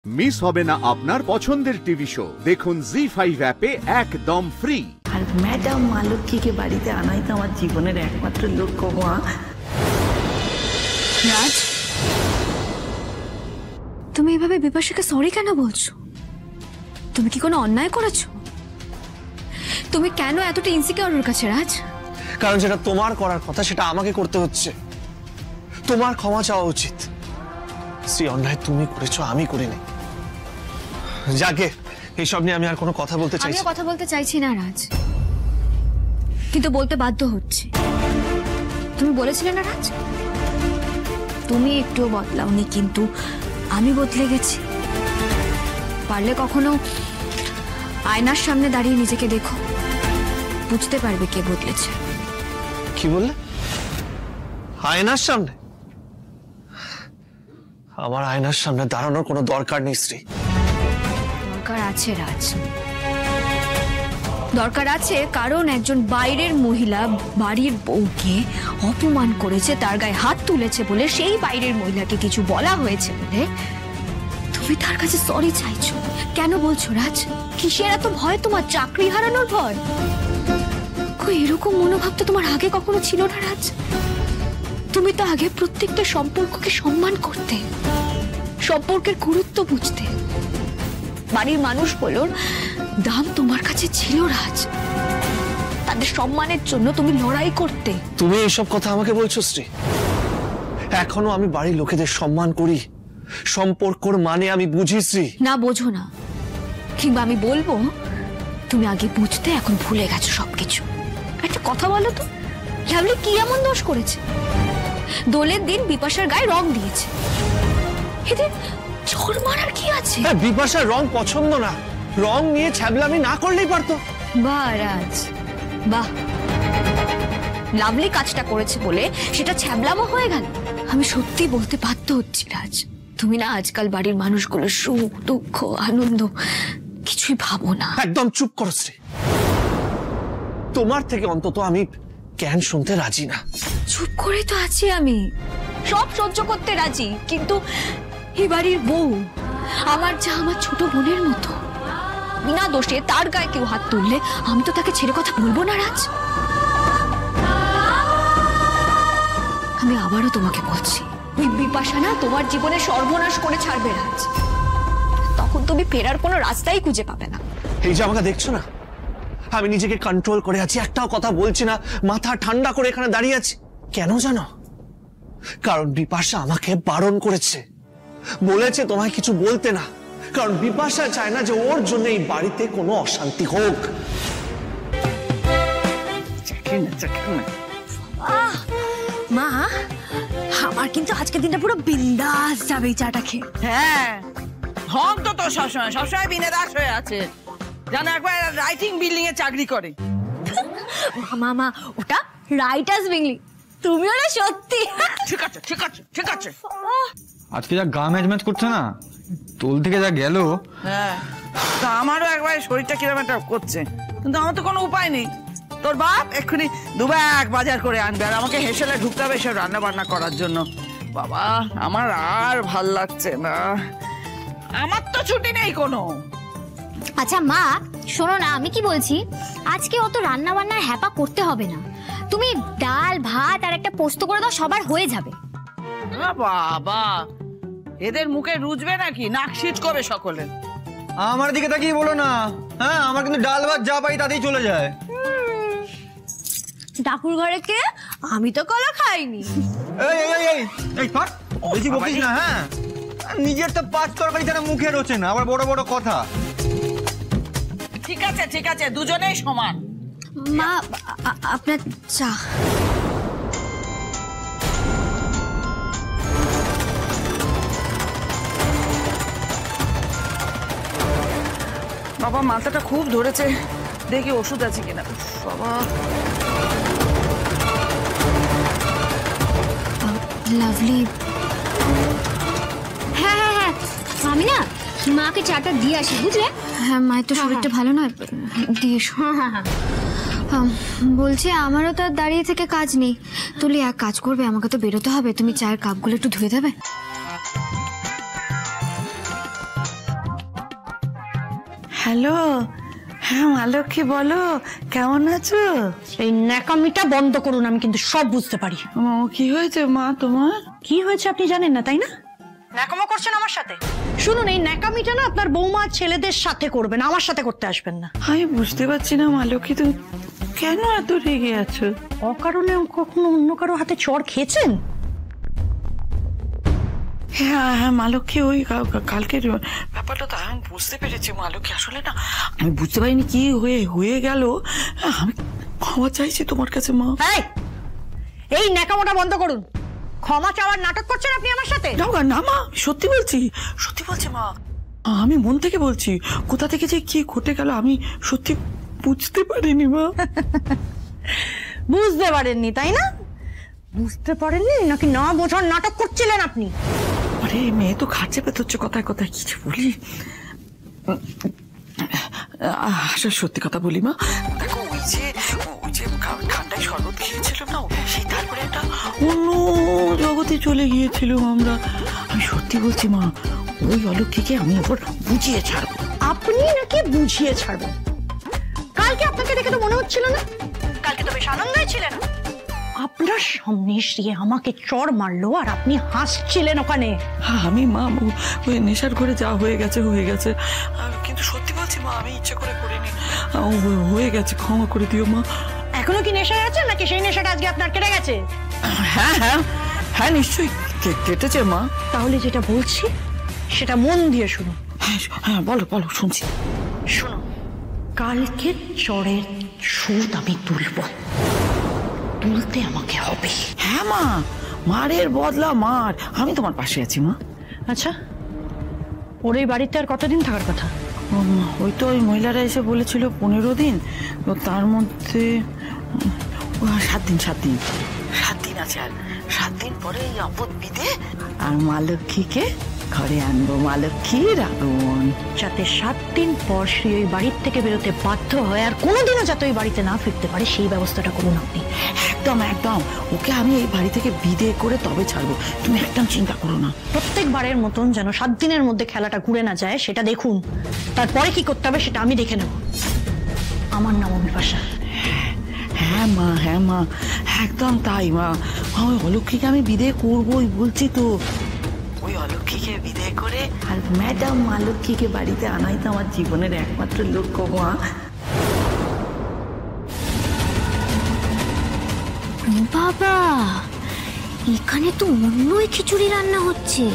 Miss হবে না আপনার পছন্দের টিভি শো। দেখুন জি5 অ্যাপে একদম ফ্রি। আর ম্যাডাম মালতীকে বাড়িতে আনাই তো আমার জীবনের একমাত্র লক্ষ্য। মা রাজ, তুমি এভাবে বিপাশাকে সরি কেন বলছো? তুমি কি কোনো অন্যায় করেছো? তুমি কেন এতটা ইনসিকিউর ওর কাছে রাজ? কারণ যেটা তোমার করার কথা সেটা আমাকে করতে হচ্ছে। তোমার ক্ষমা চাওয়া উচিত। সেই অন্যায় তুমি করেছো, আমি করিনি। যাকে এইসব নিয়ে আমি আর কোনো কথা বলতে চাইছি। আমিও কথা বলতে চাইছি না রাজ, কিন্তু বলতে বাধ্য হচ্ছে। তুমি বলেছিলে না রাজ, তুমি একটুও বদলাওনি, কিন্তু আমি বদলে গেছি। পারলে কখনো আয়নার সামনে দাঁড়িয়ে নিজেকে দেখো, বুঝতে পারবে কে বদলেছে। কি বললে? আয়নার সামনে? আমার আয়নার সামনে দাঁড়ানোর কোনো দরকার নেই শ্রী। দরকার আছে রাজ, দরকার আছে। কারণ একজন বাইরের মহিলা বাড়ির বউকে অপমান করেছে, তার গায়ে হাত তুলেছে বলে, সেই বাইরের মহিলাকে কিছু বলা হয়েছে বলে তুমি তার কাছে সরি চাইছো। কেন বলছো রাজ? কিসের এত ভয় তোমার? চাকরি হারানোর ভয়? কই এরকম মনোভাব তো তোমার আগে কখনো ছিল না রাজ। তুমি তো আগে প্রত্যেকটা সম্পর্ককে সম্মান করতে, সম্পর্কের গুরুত্ব বুঝতে। বাড়ির মানুষগুলোর দাম তোমার কাছে ছিল রাজ, তাদের সম্মানের জন্য তুমি লড়াই করতে। তুমি এইসব কথা আমাকে বলছো শ্রী? এখনো আমি বাড়ির লোকেদের সম্মান করি, সম্পর্কর মানে আমি বুঝি শ্রী। না বোঝো না, কিংবা আমি বলবো তুমি আগে বুঝতে, এখন ভুলে গেছো সবকিছু। একটা কথা বলো তো, লাভলি কি এমন দোষ করেছে? দোলের দিন বিপাশার গায়ে রং দিয়েছে, এদের ঝড় মারার কি আছে? বিপাশার রং পছন্দ না, রং নিয়ে ছ্যাবলামি না করলেই পারতো। বাহ রাজ, বাহ। লাভলি কাজটা করেছে বলে সেটা ছ্যাবলামো হয়ে গেল? আমি সত্যি বলতে বাধ্য হচ্ছি রাজ, তুমি না আজকাল বাড়ির মানুষগুলোর সুখ দুঃখ আনন্দ কিছুই ভাবো না। একদম চুপ করো শ্রী। তোমার থেকে অন্তত আমি জ্ঞান শুনতে রাজি না। চুপ করে তো আছি আমি, সব সহ্য করতে রাজি, কিন্তু এই বাড়ির বউ আমার যা আমার ছোট বোনের মতো। বিনা দোষে তার গায়ে কেউ হাত তুললে আমি তো তাকে ছেড়ে কথা বলবো না রাজ। আমি আবারও তোমাকে বলছি, ওই বিপাশা না তোমার জীবনে সর্বনাশ করে ছাড়বে রাজ। তখন তুমি ফেরার কোনো রাস্তাই খুঁজে পাবে না। এই যে আমাকে দেখছো না, আমি নিজেকে কন্ট্রোল করে আছি, একটাও কথা বলছি না, মাথা ঠান্ডা করে এখানে দাঁড়িয়ে আছি। কেন জানো? কারণ বিপাশা আমাকে বারণ করেছে, বলেছে তোমায় কিছু বলতে না। কারণ বিপাশা চায় না যে ওর জন্য এই বাড়িতে কোনো অশান্তি হোক। মা, আমার কিন্তু আজকের দিনটা পুরো বিন্দাস যাবে এই চাটা খেয়ে। হ্যাঁ, ধন তো তোর সবসময় বিনাদাস হয়ে আছে। জানো একবার রাইটিং বিল্ডিং এ চাকরি করে। মামা ওটা রাইটার্স বিল্ডিং, তুমিও না সত্যি। ঠিক আছে ঠিক আছে ঠিক আছে। আজকে যা গা ম্যাচ করছে না, তোল থেকে যা গেল। হ্যাঁ, তা আমারও একবার শরীরটা কিরকম একটা করছে, কিন্তু আমার তো কোনো উপায় নেই। তোর বাপ এক্ষুনি দুব্যাগ বাজার করে আনবে, আর আমাকে হেসেলে ঢুকতে হবে সব রান্না বান্না করার জন্য। বাবা আমার আর ভাল লাগছে না, আমার তো ছুটি নেই কোনো। আচ্ছা মা শোনো না, আমি কি বলছি, আজকে অত রান্না বান্নার হ্যাপা করতে হবে না। তুমি ডাল ভাত আর একটা পোস্ত করে দাও, সবার হয়ে যাবে। বাবা এদের মুখে রুজবে নাকি? নাক শীত করবে সকলে। আমার দিকে তাকিয়ে বলো না। হ্যাঁ, আমার কিন্তু ডাল ভাত যা পাই তাতেই চলে যায়। ঠাকুর ঘরে কে? আমি তো কলা খাইনি। এই থাক, বেশি বকিস না। হ্যাঁ, নিজের তো 5 তরকারি ছাড়া মুখে রোচে না, আবার বড় বড় কথা। ঠিক আছে ঠিক আছে, দুজনেই সমান। মা আপনার চা। বাবা মাথাটা খুব ধরেছে, দেখি ওষুধ আছে কিনা। বাবা লাভলি। হ্যাঁ হ্যাঁ হ্যাঁ, আমি না মাকে চাটা দিয়ে আসি, বুঝলে? হ্যাঁ, মায়ের তো শরীরটা ভালো নয়, দিয়ে এসো। হ্যাঁ হ্যাঁ হ্যাঁ। বলছি আমারও তো আর দাঁড়িয়ে থেকে কাজ নেই। তুলি এক কাজ করবে, আমাকে তো বেরোতে হবে, তুমি চায়ের কাপগুলো একটু ধুয়ে দেবে। হ্যালো, হ্যাঁ মালক্ষী বলো, কেমন আছো? এই ন্যাকামিটা বন্ধ করুন, আমি কিন্তু সব বুঝতে পারি। কি হয়েছে মা তোমার? কি হয়েছে আপনি জানেন না, তাই না? ন্যাকামো করছেন আমার সাথে। শুনুন, এই ন্যাকামিটা না আপনার বৌমা ছেলেদের সাথে করবেন, আমার সাথে করতে আসবেন না। আমি বুঝতে পারছি না মালক্ষী, তুমি কেন এত রেগে আছো? অকারণে কখনো অন্য কারো হাতে চড় খেয়েছেন? হ্যাঁ হ্যাঁ মালক্ষী, ওই কালকের ব্যাপারটা তো আমি বুঝতে পেরেছি মালক্ষী। আসলে না আমি বুঝতে পারিনি কি হয়ে গেল। আমি ক্ষমা চাইছি তোমার কাছে মা। এই ন্যাকামোটা বন্ধ করুন। ক্ষমা চাওয়ার নাটক করছেন আপনি আমার সাথে? না মা, সত্যি বলছি মা, আমি মন থেকে বলছি। কোথা থেকে যে কি ঘটে গেল আমি সত্যি বুঝতে পারিনি মা। বুঝতে পারেননি তাই না? বুঝতে পারেননি নাকি না বোঝার নাটক করছিলেন আপনি? আরে মেয়ে তো খাচ্ছে পেতে কথায় কথায় কিছু বলি। আসলে সত্যি কথা বলি মা, দেখো ওই যে ঠান্ডায় শরবত খেয়েছিল না, সেই তারপরে একটা অন্য জগতে চলে গিয়েছিলাম আমরা। আমি সত্যি বলছি মা, ওই অলক্ষীকে আমি ওপর বুঝিয়ে ছাড়বো। আপনি নাকি বুঝিয়ে ছাড়বেন? কালকে আপনাকে দেখে তো মনে হচ্ছিল না, কালকে তো বেশ আনন্দই ছিলেন। আপনার সামনে সে আমাকে চড় মারলো আর আপনি হাসছিলেন ওখানে। আমি মা ওই নেশার ঘরে যা হয়ে গেছে, কিন্তু সত্যি বলছি মা, আমি ইচ্ছে করে করিনি, হয়ে গেছে, ক্ষমা করে দিও মা। এখনো কি নেশায় আছেন নাকি সেই নেশাটা আজকে আপনার কেটে গেছে? হ্যাঁ হ্যাঁ হ্যাঁ নিশ্চয়ই কেটেছে মা। তাহলে যেটা বলছি সেটা মন দিয়ে শুনুন। হ্যাঁ বলো শুনছি। শোনো, কালকে চড়ের সুদ আমি তুলতে আমাকে হবে। হ্যাঁ মা, মারের বদলা মার, আমি তোমার পাশে আছি মা। আচ্ছা, ওর এই বাড়িতে আর কতদিন থাকার কথা? ওই তো ওই মহিলারা এসে বলেছিল 15 দিন, তো তার মধ্যে 7 দিন আছে। আর 7 দিন পরে এই আপদ বিদে আর মা লক্ষ্মীকে ঘরে আনবো, মা লক্ষ্মীর আগমন। যাতে 7 দিন পর সে ওই বাড়ির থেকে বেরোতে বাধ্য হয় আর কোনোদিনও যাতে ওই বাড়িতে না ফিরতে পারে, সেই ব্যবস্থাটা করুন আপনি। একদম ওকে আমি এই বাড়ি থেকে বিদে করে তবে ছাড়বো, তুমি একদম চিন্তা করো না। প্রত্যেকবারের মতন যেন 7 দিনের মধ্যে খেলাটা ঘুরে না যায় সেটা দেখুন, তারপরে কি করতে হবে সেটা আমি দেখে নেব। আমার নাম বিপাশা। হ্যাঁ মা একদম তাই মা। ওই অলক্ষীকে আমি বিদে করবোই বলছি তো। ওই অলক্ষীকে বিদে করে আর ম্যাডাম মা লক্ষ্মীকে বাড়িতে আনাই তো আমার জীবনের একমাত্র লক্ষ্য মা। বাবা, এখানে তো অন্যই খিচুড়ি রান্না হচ্ছে,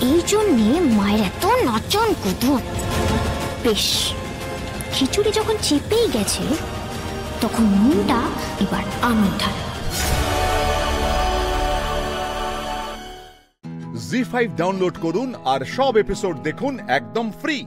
এই জন্যে মায়ের এত নচন কুদুর। বেশ, খিচুড়ি যখন চেপেই গেছে তখন মনটা এবার আনন্দ। জি5 ডাউনলোড করুন আর সব এপিসোড দেখুন একদম ফ্রি।